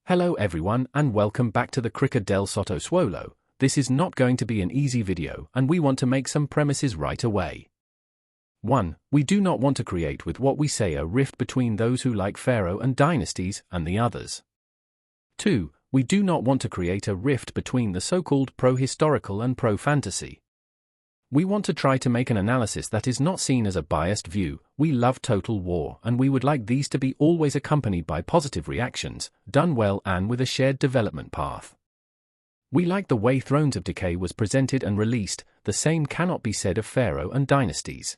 Hello everyone and welcome back to the Cricket del Sottosuolo. This is not going to be an easy video and we want to make some premises right away. 1. We do not want to create with what we say a rift between those who like Pharaoh and Dynasties and the others. 2. We do not want to create a rift between the so-called pro-historical and pro-fantasy. We want to try to make an analysis that is not seen as a biased view. We love Total War and we would like these to be always accompanied by positive reactions, done well and with a shared development path. We like the way Thrones of Decay was presented and released. The same cannot be said of Pharaoh and Dynasties.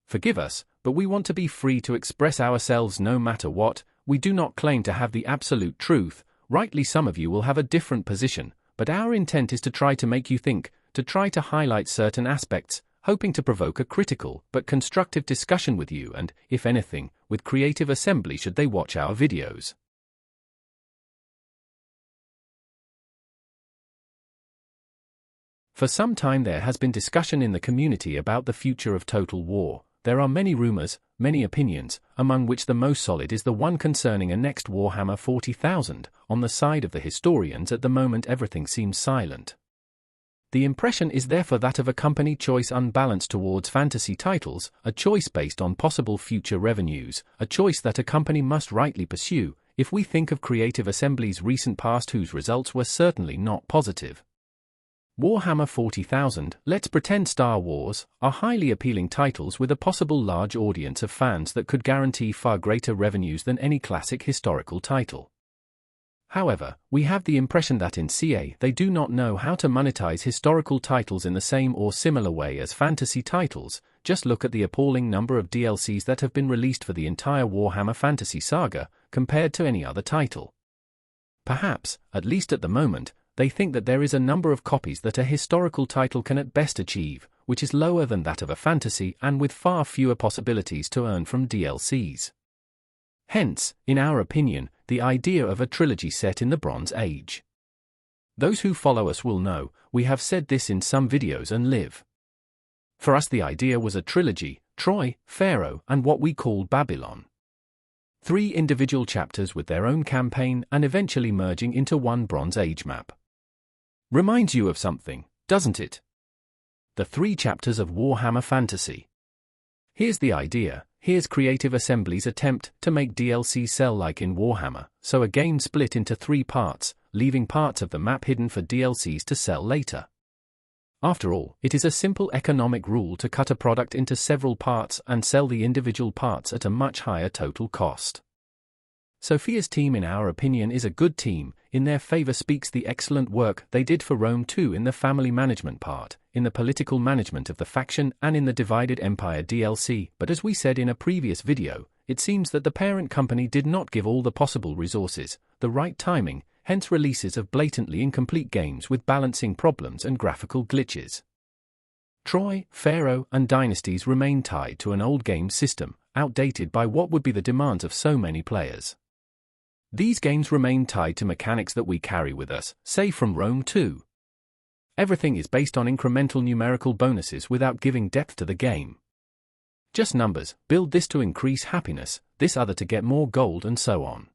Forgive us, but we want to be free to express ourselves no matter what. We do not claim to have the absolute truth. Rightly, some of you will have a different position, but our intent is to try to make you think, to try to highlight certain aspects, hoping to provoke a critical but constructive discussion with you and, if anything, with creative assembly should they watch our videos. For some time there has been discussion in the community about the future of Total War. There are many rumors, many opinions, among which the most solid is the one concerning a next Warhammer 40,000. On the side of the historians at the moment everything seems silent. The impression is therefore that of a company choice unbalanced towards fantasy titles, a choice based on possible future revenues, a choice that a company must rightly pursue, if we think of Creative Assembly's recent past whose results were certainly not positive. Warhammer 40,000, Let's Pretend Star Wars, are highly appealing titles with a possible large audience of fans that could guarantee far greater revenues than any classic historical title. However, we have the impression that in CA they do not know how to monetize historical titles in the same or similar way as fantasy titles. Just look at the appalling number of DLCs that have been released for the entire Warhammer Fantasy saga, compared to any other title. Perhaps, at least at the moment, they think that there is a number of copies that a historical title can at best achieve, which is lower than that of a fantasy and with far fewer possibilities to earn from DLCs. Hence, in our opinion, the idea of a trilogy set in the Bronze Age. Those who follow us will know, we have said this in some videos and live. For us the idea was a trilogy, Troy, Pharaoh, and what we call Babylon. 3 individual chapters with their own campaign and eventually merging into one Bronze Age map. Reminds you of something, doesn't it? The 3 chapters of Warhammer Fantasy. Here's the idea. Here's Creative Assembly's attempt to make DLC sell like in Warhammer, so a game split into 3 parts, leaving parts of the map hidden for DLCs to sell later. After all, it is a simple economic rule to cut a product into several parts and sell the individual parts at a much higher total cost. Sophia's team in our opinion is a good team. In their favor speaks the excellent work they did for Rome 2 in the family management part, in the political management of the faction and in the Divided Empire DLC, but as we said in a previous video, it seems that the parent company did not give all the possible resources, the right timing, hence releases of blatantly incomplete games with balancing problems and graphical glitches. Troy, Pharaoh, and Dynasties remain tied to an old game system, outdated by what would be the demands of so many players. These games remain tied to mechanics that we carry with us, say from Rome 2. Everything is based on incremental numerical bonuses without giving depth to the game. Just numbers, build this to increase happiness, this other to get more gold and so on.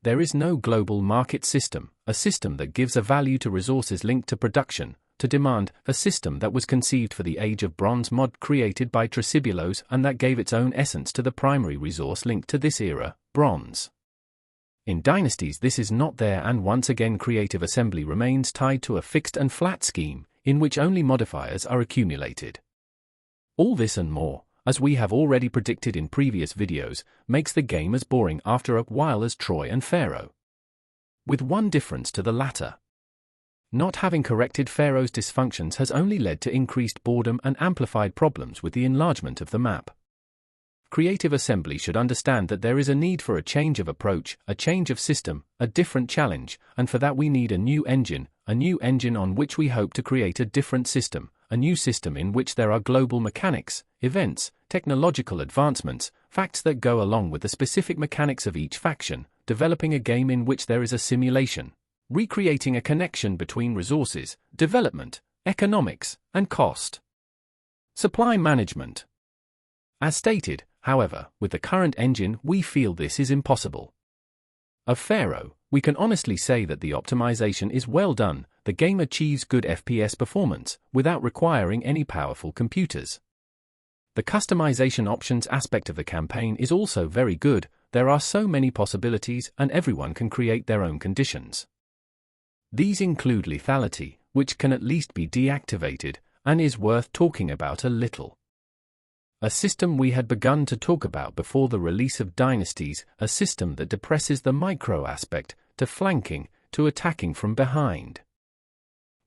There is no global market system, a system that gives a value to resources linked to production, to demand, a system that was conceived for the Age of Bronze mod created by Trisibulos and that gave its own essence to the primary resource linked to this era, bronze. In Dynasties this is not there and once again Creative Assembly remains tied to a fixed and flat scheme, in which only modifiers are accumulated. All this and more, as we have already predicted in previous videos, makes the game as boring after a while as Troy and Pharaoh. With one difference to the latter. Not having corrected Pharaoh's dysfunctions has only led to increased boredom and amplified problems with the enlargement of the map. Creative Assembly should understand that there is a need for a change of approach, a change of system, a different challenge, and for that we need a new engine on which we hope to create a different system, a new system in which there are global mechanics, events, technological advancements, facts that go along with the specific mechanics of each faction, developing a game in which there is a simulation, recreating a connection between resources, development, economics, and cost. Supply management. As stated, however, with the current engine we feel this is impossible. of Pharaoh, we can honestly say that the optimization is well done. The game achieves good FPS performance without requiring any powerful computers. The customization options aspect of the campaign is also very good. There are so many possibilities and everyone can create their own conditions. These include lethality, which can at least be deactivated, and is worth talking about a little. A system we had begun to talk about before the release of Dynasties, a system that depresses the micro aspect, to flanking, to attacking from behind.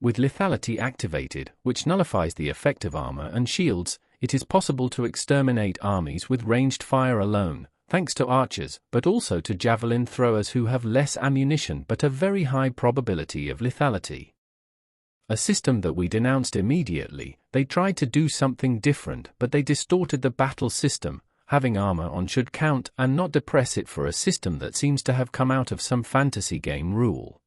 With lethality activated, which nullifies the effect of armor and shields, it is possible to exterminate armies with ranged fire alone, thanks to archers, but also to javelin throwers who have less ammunition but a very high probability of lethality. A system that we denounced immediately. They tried to do something different, but they distorted the battle system. Having armor on should count and not depress it for a system that seems to have come out of some fantasy game rule.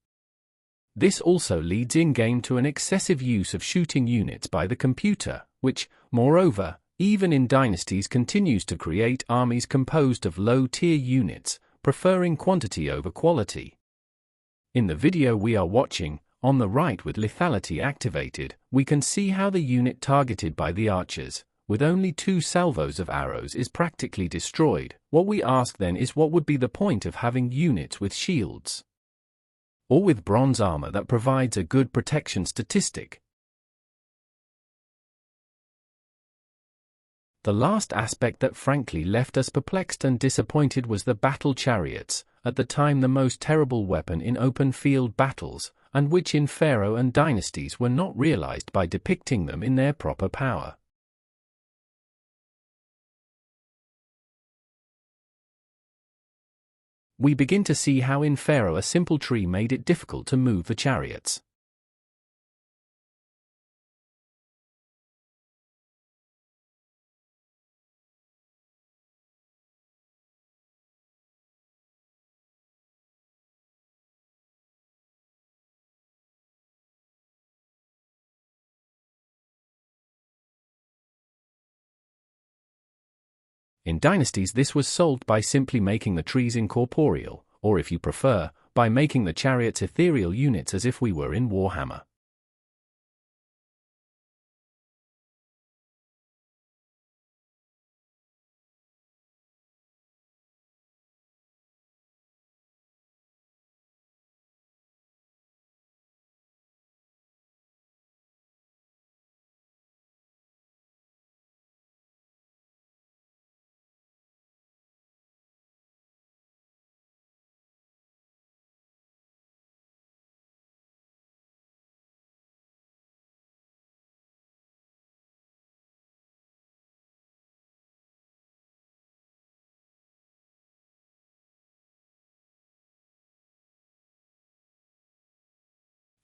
This also leads in-game to an excessive use of shooting units by the computer, which, moreover, even in Dynasties continues to create armies composed of low-tier units, preferring quantity over quality. In the video we are watching, on the right with lethality activated, we can see how the unit targeted by the archers, with only 2 salvos of arrows, is practically destroyed. What we ask then is, what would be the point of having units with shields? Or with bronze armor that provides a good protection statistic? The last aspect that frankly left us perplexed and disappointed was the battle chariots, at the time the most terrible weapon in open field battles, and which in Pharaoh and Dynasties were not realized by depicting them in their proper power. We begin to see how in Pharaoh a simple tree made it difficult to move the chariots. In Dynasties this was solved by simply making the trees incorporeal, or if you prefer, by making the chariots ethereal units as if we were in Warhammer.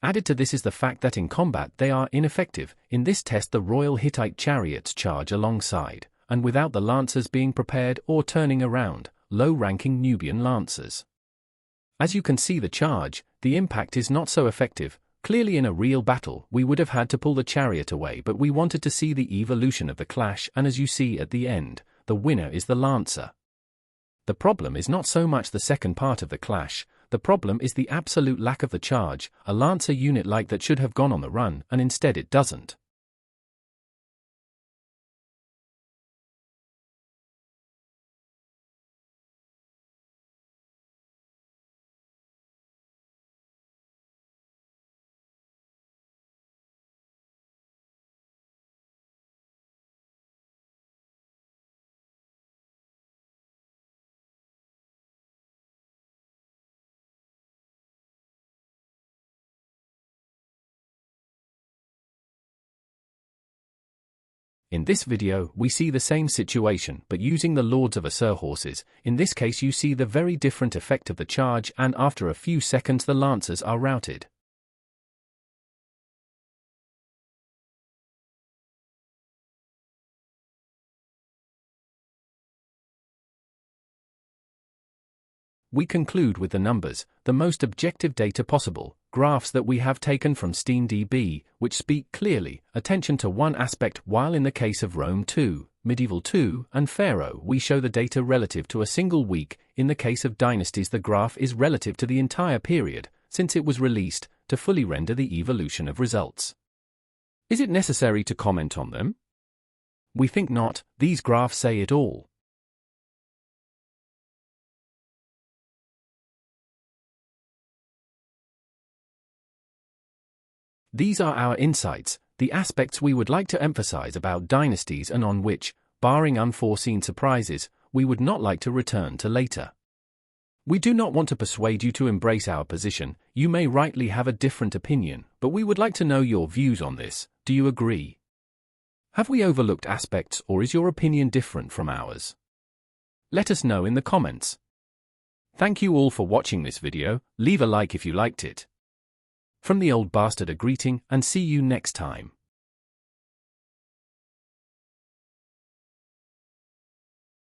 Added to this is the fact that in combat they are ineffective. In this test the Royal Hittite chariots charge alongside, and without the lancers being prepared or turning around, low-ranking Nubian lancers. As you can see the charge, the impact is not so effective. Clearly in a real battle we would have had to pull the chariot away, but we wanted to see the evolution of the clash, and as you see at the end, the winner is the lancer. The problem is not so much the second part of the clash. The problem is the absolute lack of the charge. A lancer unit like that should have gone on the run, and instead it doesn't. In this video, we see the same situation, but using the Lords of Assur horses. In this case you see the very different effect of the charge, and after a few seconds the lancers are routed. We conclude with the numbers, the most objective data possible, graphs that we have taken from SteamDB, which speak clearly, attention to one aspect, while in the case of Rome 2, Medieval 2, and Pharaoh, we show the data relative to a single week. In the case of Dynasties, the graph is relative to the entire period, since it was released, to fully render the evolution of results. Is it necessary to comment on them? We think not. These graphs say it all. These are our insights, the aspects we would like to emphasize about Dynasties and on which, barring unforeseen surprises, we would not like to return to later. We do not want to persuade you to embrace our position. You may rightly have a different opinion, but we would like to know your views on this. Do you agree? Have we overlooked aspects, or is your opinion different from ours? Let us know in the comments. Thank you all for watching this video. Leave a like if you liked it. From the old bastard, a greeting, and see you next time.